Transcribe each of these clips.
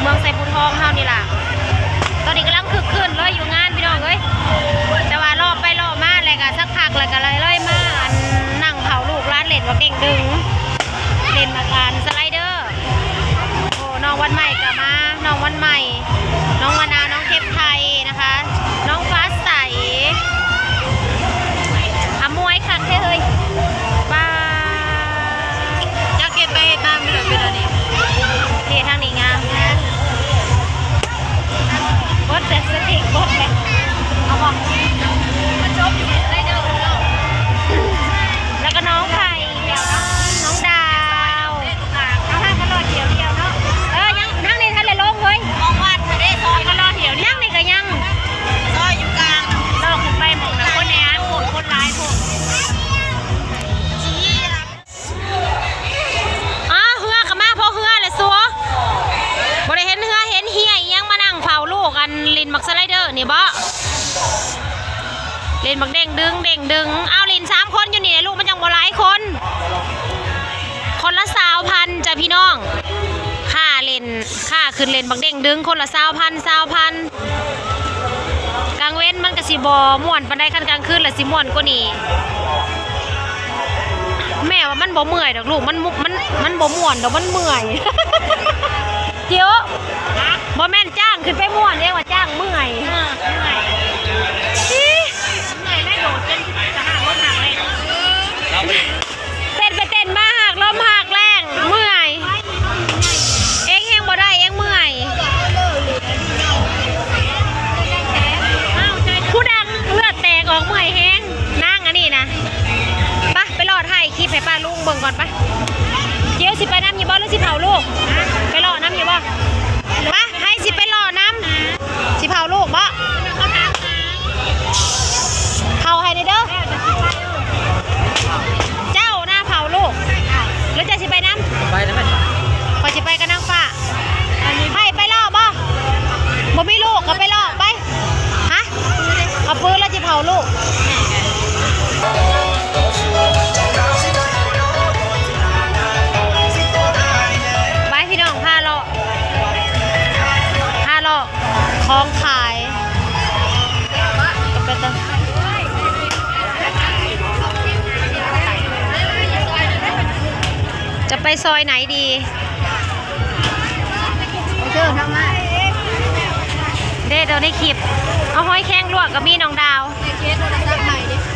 มืองไซบูทองเฮานี่ล่ะตอนนี้กำลังคึกคืนเลยอยู่งานพี่น้องเอ้ยแต่ว่ารอบไปรอบมาอะไรกันสักพักอะไรกันเลยมานั่งเผาลูกร้านเล่นว่าเก่งดึงเล่นอาการสไลเดอร์โอ้น้องวันใหม่กลับมาน้องวันใหม่น้องมะนาวน้องเทพไทยนะคะน้องฟ้าใสมวยค่ะเฮ้ยบ้าอยากเก็บไปตามไม่เหลือเป็นอะไรเททางนี้งามบดแต่สติกบดแบบเอาบอกมาจบได้เด้อแล้วก็น้องไผ่น้องดาวเอาห้างกันรอเดียวเนาะยังนั่งในทะเลลงเว้ยมองวัดทะเลซอยก็รอเดียวนั่งในก็ยังซอยอยู่กลางลอกขึ้นไปมองนะคนในร้านโคตรคนร้ายโคตรเฮือกับมาพอเฮือเลยซัวบริเห็นเฮือเห็นเฮียยังมานั่งเฝ้าลูกกันลินบักสไลเดอร์นี่บ่ลินบักเด้งดึงเอาลิน3 คนอยู่นี่ลูกมันจังบ่หลายคนละ20,000จ้ะพี่น้องค่าเล่นค่าขึ้นเล่นบักเด้งดึงคนละ20,000กลางเว้นมันก็สิบ่ม่วนปานใดคันกลางคืนละสิม่วนกว่านี้แม่ว่ามันบ่เมื่อยดอกลูกมันบ่ม่วนดอกมันเมื่อยเจียวบ่แม่นจ้างขึ้นไปม่วนเรียกว่าจ้างเมื่อยไม่โดดจนจะหักลมหักเลยเต้นไปเต้นมาหักลมหักแรงเมื่อยเองแห้งบ่ได้เองเมื่อยผู้ดังเลือดแตกออกเมื่อยแห้งนั่งอันนี้นะไปรอถ่ายคลิปให้ป้าลุงเบิ่งก่อนปะเดี๋ยวสิไปน้ำยี่บ่หรือสิเผาลูกไปรอน้ำยี่บ่ปะให้สิไปรอน้ำสิเผาลูกบ่เผาให้ในเด้อเจ้าหน้าเผาลูกแล้วจะสิไปน้ำไปนะแม่ขอสิไปกับนางฟ้าให้ไปรอบ่มีลูกก็ไปรอไปฮะเอาปืนแล้วจะเผาลูกไปพี่น้องพาเลาะคล้องขายก็เป็นตัวจะไปซอยไหนดีเชื่อทำไมเด้เดี๋ยวในคลิปเอาห้อยแข้งลวกกับมีน้องดาว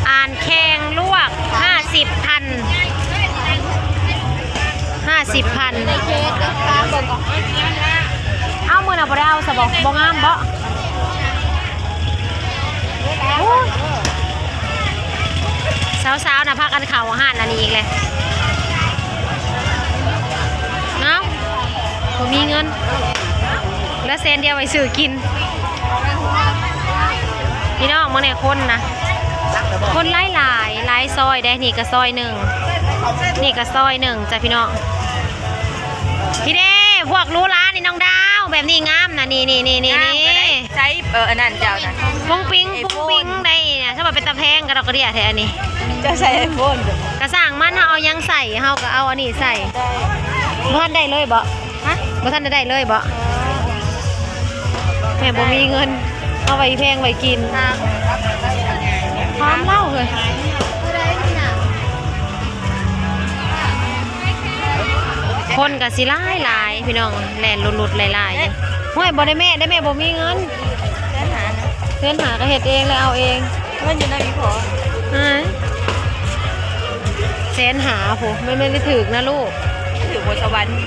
อ่านแข้งลวก50,000เอามือน่ะบ่ได้เอาสะบอกบ่งามบ่สาวๆน่ะพากันเข่าอาหารอันนี้อีกเลยเนาะผมมีเงินแล้วเซนเดียวไปซื้อกินพี่น้องเมื่อไหร่คนนะคนหลายซอยได้นี่ก็ซอย1นี่ก็ซอย1จ้ะพี่น้องพี่เด้พวกรู้ร้านนี่น้องดาวแบบนี้งามนะนี่ใช้อันนั้นเจ้านะปุ้งปิ้งได้เนี่ยถ้ามาเป็นตะแพงกระดอกกระเดี่ยแท้อันนี้จะใช้ไอโฟนกระสั่งมันเอายังใส่เฮาก็เอาอันนี้ใส่บ่ทันได้เลยบ่ฮะบ่ทันได้เลยบ่แม่บ่มีเงินเอาไว้แพงไว้กินพร้อมเล่าเลยคนกับสิหลายพี่น้องแหลนหลุดหลายๆห้วยบ่ได้แม่บ่มีเงินเพื่อนหาก็เฮ็ดเองเลยเอาเองมันอยู่ในวิพอแสนหาโหไม่ได้ถึกนะลูกถือบนสวรรค์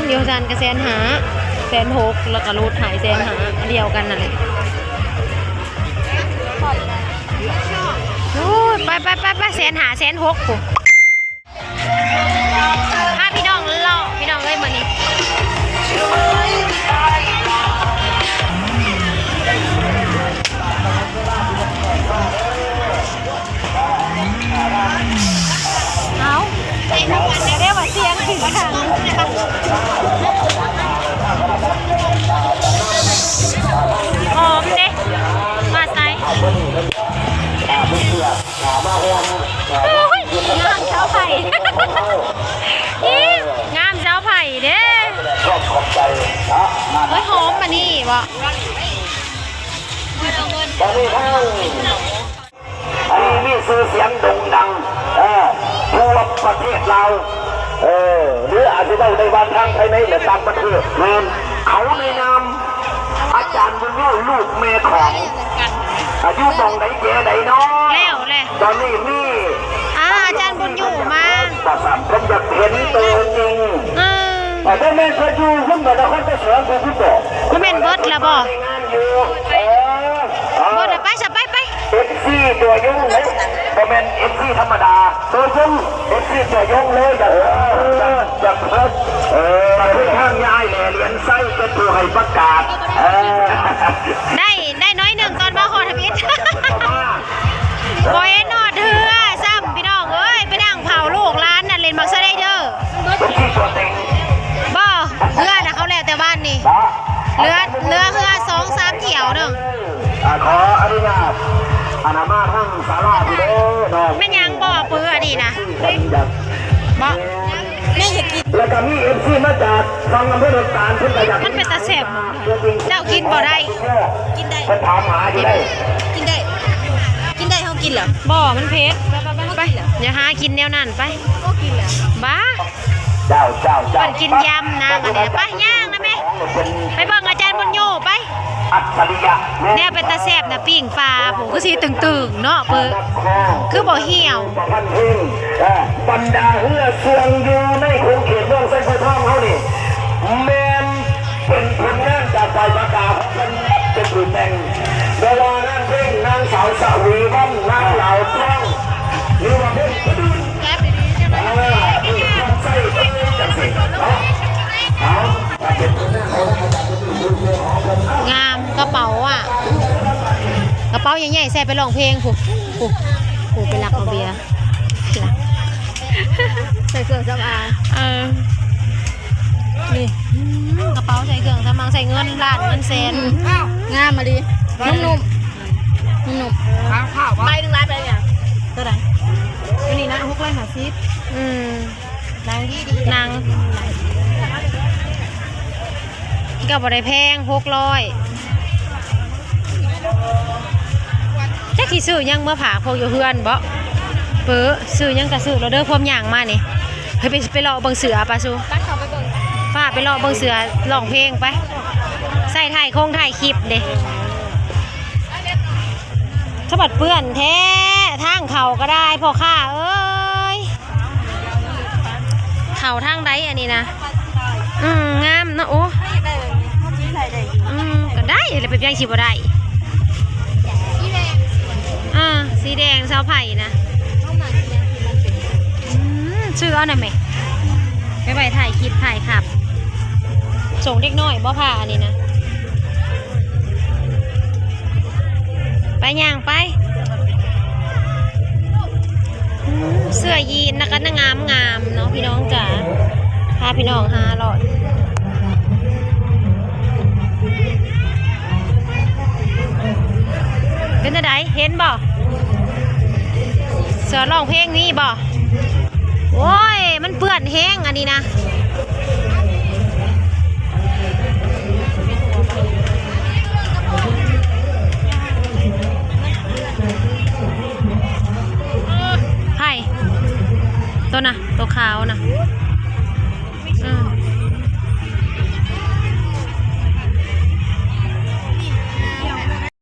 เดียวกันกับ1,600,000แล้วก็รูดหาย1,500,000เดียวกันนั่นแหละโอ้ยไป1,500,000 1,600,000กูพาพี่น้องเลาะพี่น้องเอ้ยมื้อนี้เอาเรียกว่าเสียงถึงทางหอมเด้มาใส่งามเจ้าไผ่งามเจ้าไผ่เด้ เฮ้ยหอมมานี่บ่ ตอนนี้ทั้งมีชื่อเสียงโด่งดังทั่วประเทศเราหรืออาจจะได้ในวันทางภายในหรือต่างประเทศแมนเขาในนามอาจารย์บุญยุ่ลูกแม่ของอายุมองไหนเจ๊ไหนน้อง แล้วแหละ ตอนนี้มี อาจารย์บุญอยู่มา ประสาทผมอยากเห็นตัวจริงแต่แม่เคยอยู่ขึ้นมาแล้วเขาจะเสือคุณผู้บอก คุณเป็นเบิร์ดละบ่ งานอยู่ เบิร์ดไปสับไป เอฟซีตัวยุ่งเลยแต่เป็นเอฟซีธรรมดาตัวยุ่งเอฟซีตัวยุ่งเลยอย่าเพิ่มเพื่อห้างย้ายแหล่เหรียญไส้เป็นตัวให้ประกาศได้น้อยหนึ่งตอนมาขอทวิตโอ้ยนอดเถือซ้ำพี่น้องเอ้ยไปนั่งเผาลูกร้านน่ะเล่นมักซะได้เด้อ เป็นที่ตัวเต็ง บ่เรือนะเขาแล้วแต่บ้านนี่เรือ2-3เที่ยวหนึ่ง ขออนุญาตอนามาทั้งสาราพี่เด้อ แม่ยังบ่ปื้ออันนี้นะบ่แม่อยากกิน แล้วก็มีเอฟซีมาจากฟังอำเภอดอนตาลเพิ่นก็อยาก มันเป็นตาแสบหมดเจ้ากินบ่ได้ กินได้ เพิ่นถามหาอยู่ได้ กินได้เขากินเหรอ บ่มันเผ็ดไปอย่าหากินแนวนั้นไป ก็กินเหรอ บ้า เจ้า มันกินยำนางอันนี้ไปย่างนะแม่ไปเบิ่งอาจารย์บุญโยไป อัจฉริยะ เนี่ยเป็นตาแสบนะปิ้งปลาผมก็สีตึงๆเนาะเปิ้คือบ่เหี่ยว พันพึ่งบรรดาเฮือเสืองอยู่ในโขงเขตเมืองเส้นไฟทองเขานี่แมนเป็นผลงานจากฝ่ายประกาศเป็นผู้แต่งเวลานั่งเพ่งนางสาวสวีบ้องนางเหล่าท้องหรือว่าเพ่งกระดุนใส่จังสิงามกระเป๋าอ่ะกระเป๋าใหญ่ๆใส่ไปร้องเพลงผูไปรักเอาเบียร์ใส่เครื่องสำอางนี่กระเป๋าใส่เครื่องสำอางใส่เงินล้านเงินแสนงามมาดินุ่มข้าวไป1 ล้านไปเนี่ยตัวไหนวันนี้นะ650นางดีนางก็บ่ได้แพง600จะขี่ซื้อยังเมื่อผ่าโคอยู่เฮือนบ่เปื้อซื้อยังกะซื้อเราเด้อพร้อมย่างมานี่เฮ้ยไปรอเบิ่งเสือปะซูฟ้าไปรอเบิ่งเสือร้องเพลงไปใส่ถ่ายคลิปเด้ฉบับเปื้อนแท้ทางเขาก็ได้พ่อข้าเอ้ยเขาทางใดอันนี้นะงามนะโอ้ก็ได้เลยเป็นยังชิบได้สีแดงเสาไผ่นะชื่อเอาหน่อยไหมไปถ่ายคลิปถ่ายขับส่งเด็กน้อยบ่ผ่าอันนี้นะไปย่างไปเสื้อยีนนะคะงามเนาะพี่น้องจ๋าพาพี่น้องหาหลอดเป็นอะไรเห็นบ่เสือร้องเพลงนี้บ่โอ้ยมันเปื้อนแห้งอันนี้นะไผ่ตัวน่ะตัวขาวน่ะ